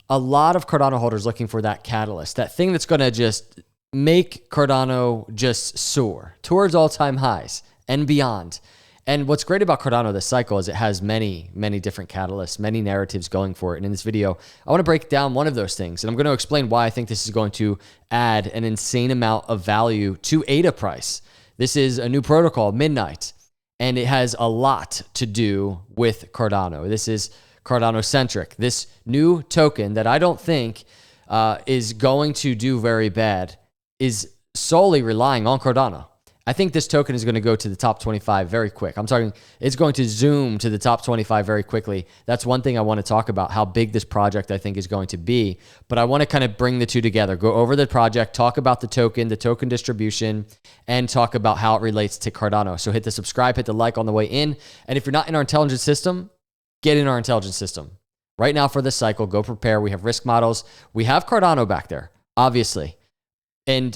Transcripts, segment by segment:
a lot of Cardano holders looking for that catalyst, that thing that's going to just make Cardano just soar towards all-time highs and beyond. And what's great about Cardano this cycle is it has many, many different catalysts, many narratives going for it. And in this video, I want to break down one of those things. And I'm going to explain why I think this is going to add an insane amount of value to ADA price. This is a new protocol, Midnight, and it has a lot to do with Cardano. This is Cardano-centric. This new token that I don't think is going to do very bad is solely relying on Cardano. I think this token is going to go to the top 25 very quick. I'm talking, it's going to zoom to the top 25 very quickly. That's one thing I want to talk about, how big this project I think is going to be. But I want to kind of bring the two together, go over the project, talk about the token distribution, and talk about how it relates to Cardano. So hit the subscribe, hit the like on the way in. And if you're not in our intelligence system, get in our intelligence system. Right now for this cycle, go prepare. We have risk models. We have Cardano back there, obviously. And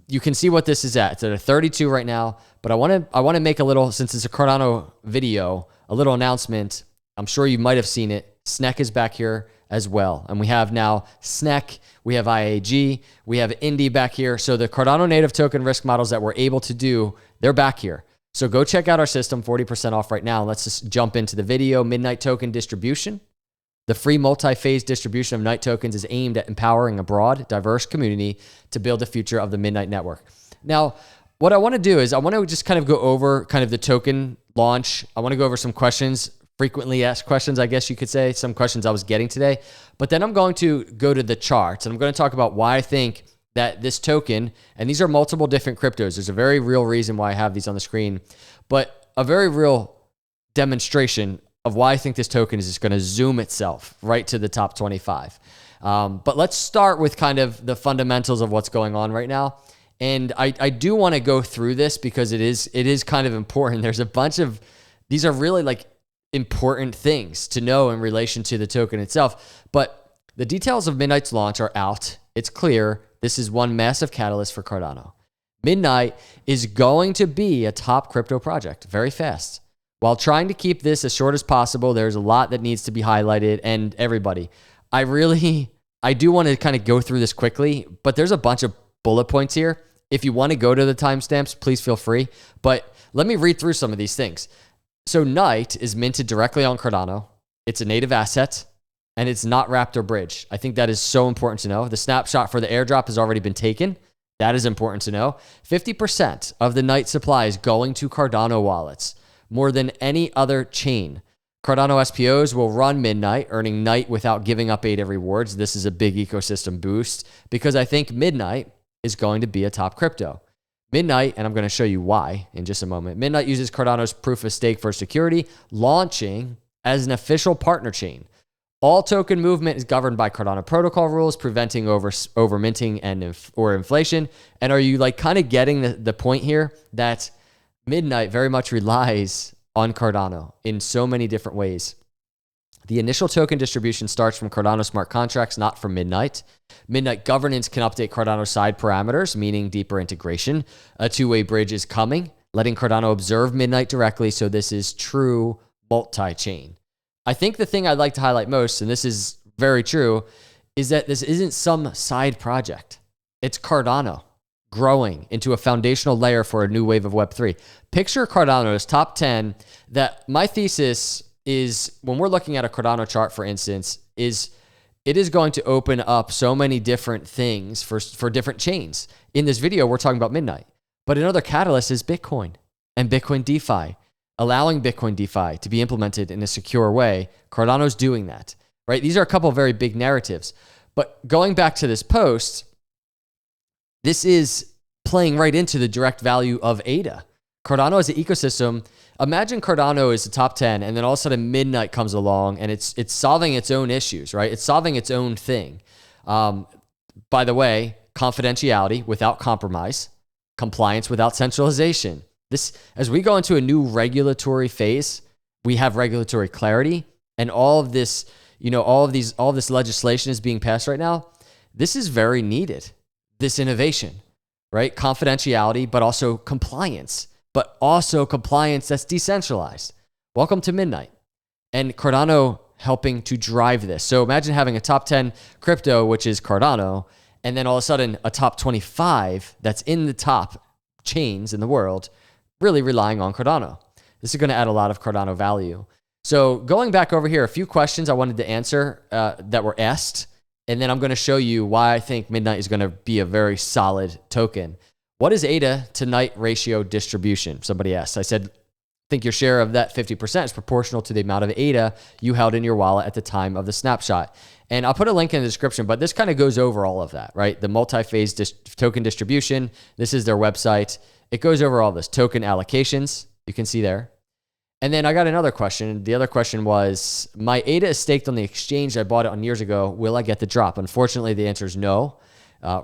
you can see what this is at. It's at a 32 right now, but I want to make a little, since it's a Cardano video, a little announcement. I'm sure you might have seen it. SNEC is back here as well. And we have now SNEC, we have IAG, we have Indy back here. So the Cardano native token risk models that we're able to do, they're back here. So go check out our system, 40% off right now. Let's just jump into the video. Midnight token distribution. The free multi-phase distribution of Night tokens is aimed at empowering a broad, diverse community to build the future of the Midnight network. Now, what I want to do is I want to just kind of go over kind of the token launch. I want to go over some questions, frequently asked questions, I guess you could say, some questions I was getting today. But then I'm going to go to the charts, and I'm going to talk about why I think that this token, and these are multiple different cryptos. There's a very real reason why I have these on the screen, but a very real demonstration of why I think this token is just going to zoom itself right to the top 25. But let's start with kind of the fundamentals of what's going on right now. And I do want to go through this because it is kind of important. There's a bunch of, these are really like important things to know in relation to the token itself. But the details of Midnight's launch are out. It's clear. This is one massive catalyst for Cardano. Midnight is going to be a top crypto project very fast. While trying to keep this as short as possible, there's a lot that needs to be highlighted. And everybody, I do want to kind of go through this quickly, but there's a bunch of bullet points here. If you want to go to the timestamps, please feel free. But let me read through some of these things. So Night is minted directly on Cardano. It's a native asset, and it's not wrapped or bridged. I think that is so important to know. The snapshot for the airdrop has already been taken. That is important to know. 50% of the Night supply is going to Cardano wallets, more than any other chain. Cardano SPOs will run Midnight, earning Night without giving up ADA rewards. This is a big ecosystem boost because I think Midnight is going to be a top crypto. Midnight, and I'm going to show you why in just a moment. Midnight uses Cardano's proof of stake for security, launching as an official partner chain. All token movement is governed by Cardano protocol rules, preventing over minting or inflation. And are you like kind of getting the point here that Midnight very much relies on Cardano in so many different ways? The initial token distribution starts from Cardano smart contracts, not from Midnight. Midnight governance can update Cardano side parameters, meaning deeper integration. A two-way bridge is coming, letting Cardano observe Midnight directly, so this is true multi-chain. I think the thing I'd like to highlight most, and this is very true, is that this isn't some side project. It's Cardano growing into a foundational layer for a new wave of Web3. Picture Cardano's top 10. That my thesis is, when we're looking at a Cardano chart, for instance, is it is going to open up so many different things for different chains. In this video, we're talking about Midnight. But another catalyst is Bitcoin and Bitcoin DeFi, allowing Bitcoin DeFi to be implemented in a secure way. Cardano's doing that, right? These are a couple of very big narratives. But going back to this post, this is playing right into the direct value of ADA. Cardano as an ecosystem. Imagine Cardano is the top 10, and then all of a sudden Midnight comes along, and it's solving its own issues, right? It's solving its own thing. By the way, confidentiality without compromise, compliance without centralization. This, as we go into a new regulatory phase, we have regulatory clarity, and all of this, all this legislation is being passed right now. This is very needed. This innovation, right? Confidentiality, but also compliance. But also compliance that's decentralized. Welcome to Midnight. And Cardano helping to drive this. So imagine having a top 10 crypto, which is Cardano, and then all of a sudden a top 25 that's in the top chains in the world, really relying on Cardano. This is going to add a lot of Cardano value. So going back over here, a few questions I wanted to answer that were asked, and then I'm going to show you why I think Midnight is going to be a very solid token. What is ADA to night ratio distribution? Somebody asked. I said, think your share of that 50% is proportional to the amount of ADA you held in your wallet at the time of the snapshot. And I'll put a link in the description, but this kind of goes over all of that, right? The multi-phase token distribution. This is their website. It goes over all this. Token allocations, you can see there. And then I got another question. The other question was, my ADA is staked on the exchange I bought it on years ago. Will I get the drop? Unfortunately, the answer is no.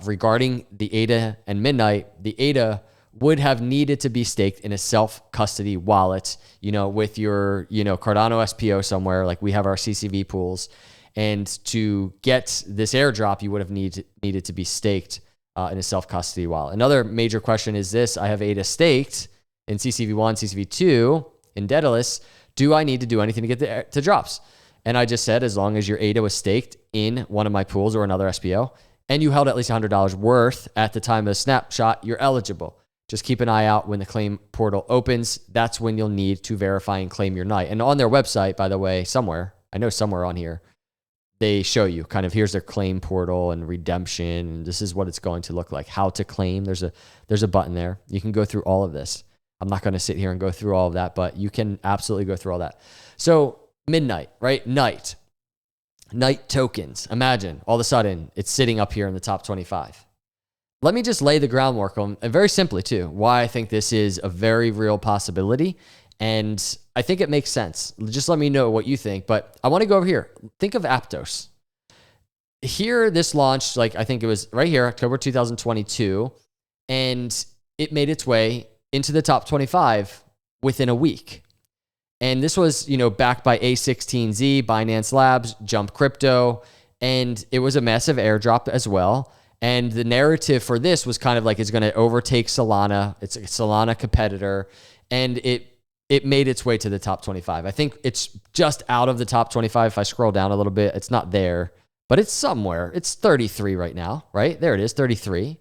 Regarding the ADA and Midnight, the ADA would have needed to be staked in a self-custody wallet, with your, Cardano SPO somewhere, like we have our CCV pools. And to get this airdrop, you would have needed to be staked in a self-custody wallet. Another major question is this: I have ADA staked in CCV1, CCV2, in Daedalus. Do I need to do anything to get to drops? And I just said, as long as your ADA was staked in one of my pools or another SPO, and you held at least $100 worth at the time of the snapshot, you're eligible. Just keep an eye out when the claim portal opens. That's when you'll need to verify and claim your night. And on their website, by the way, somewhere on here, they show you kind of, here's their claim portal and redemption. And this is what it's going to look like. How to claim. There's a button there. You can go through all of this. I'm not going to sit here and go through all of that, but you can absolutely go through all that. So Midnight, right? Night tokens. Imagine all of a sudden it's sitting up here in the top 25. Let me just lay the groundwork on, and very simply too, why I think this is a very real possibility. And I think it makes sense. Just let me know what you think. But I want to go over here. Think of Aptos. Here, this launched, I think it was right here, October 2022. And it made its way into the top 25 within a week. And this was, backed by A16Z, Binance Labs, Jump Crypto. And it was a massive airdrop as well. And the narrative for this was kind of like it's going to overtake Solana. It's a Solana competitor. And it made its way to the top 25. I think it's just out of the top 25. If I scroll down a little bit, it's not there, but it's somewhere. It's 33 right now, right? There it is, 33.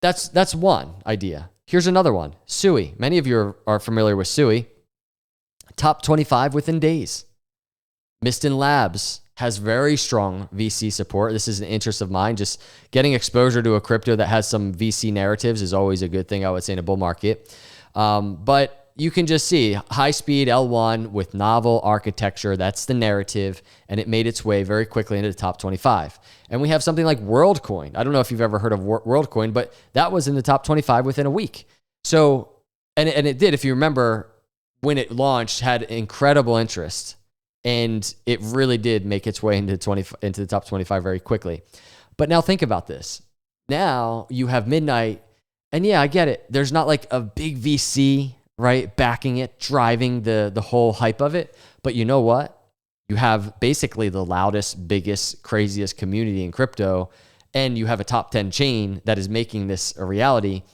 That's one idea. Here's another one, Sui. Many of you are familiar with Sui. Top 25 within days. Miston Labs has very strong VC support. This is an interest of mine. Just getting exposure to a crypto that has some VC narratives is always a good thing, I would say, in a bull market. But you can just see high-speed L1 with novel architecture. That's the narrative, and it made its way very quickly into the top 25. And we have something like WorldCoin. I don't know if you've ever heard of WorldCoin, but that was in the top 25 within a week. So, and it did, if you remember, when it launched, had incredible interest. And it really did make its way into the top 25 very quickly. But now think about this. Now you have Midnight, and yeah, I get it. There's not like a big VC, right, backing it, driving the whole hype of it. But you know what? You have basically the loudest, biggest, craziest community in crypto, and you have a top 10 chain that is making this a reality.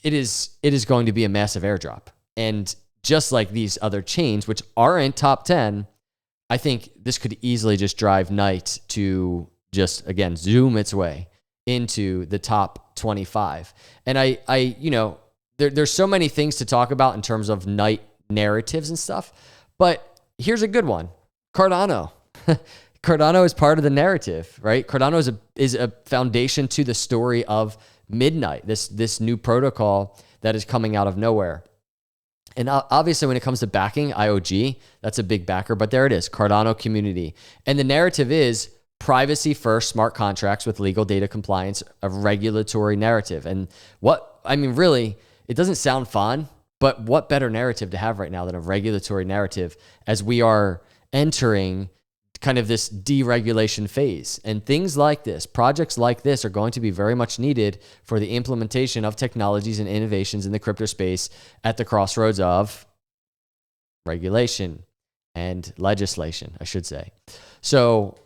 It is going to be a massive airdrop. And just like these other chains, which are in top 10, I think this could easily just drive Night to just, again, zoom its way into the top 25. And there's so many things to talk about in terms of Night narratives and stuff, but here's a good one. Cardano. Cardano is part of the narrative, right? Cardano is a foundation to the story of Midnight, this new protocol that is coming out of nowhere. And obviously, when it comes to backing, IOG, that's a big backer, but there it is, Cardano community. And the narrative is privacy first, smart contracts with legal data compliance, a regulatory narrative. And really, it doesn't sound fun, but what better narrative to have right now than a regulatory narrative as we are entering kind of this deregulation phase. And things like this, projects like this are going to be very much needed for the implementation of technologies and innovations in the crypto space at the crossroads of regulation and legislation, I should say. So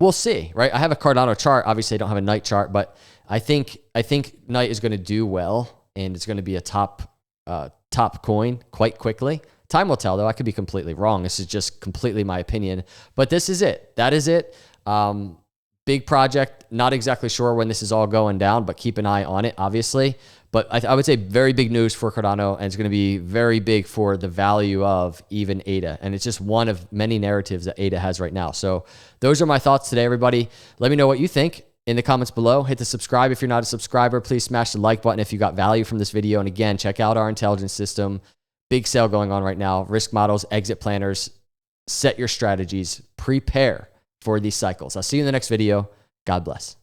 we'll see, right? I have a Cardano chart. Obviously, I don't have a Night chart, but I think Night is going to do well, and it's going to be a top coin quite quickly. Time will tell, though. I could be completely wrong. This is just completely my opinion. But this is it. That is it. Big project. Not exactly sure when this is all going down, but keep an eye on it, obviously. But I would say very big news for Cardano, and it's going to be very big for the value of even ADA. And it's just one of many narratives that ADA has right now. So those are my thoughts today, everybody. Let me know what you think in the comments below. Hit the subscribe if you're not a subscriber. Please smash the like button if you got value from this video. And again, check out our intelligence system. Big sale going on right now. Risk models, exit planners. Set your strategies. Prepare for these cycles. I'll see you in the next video. God bless.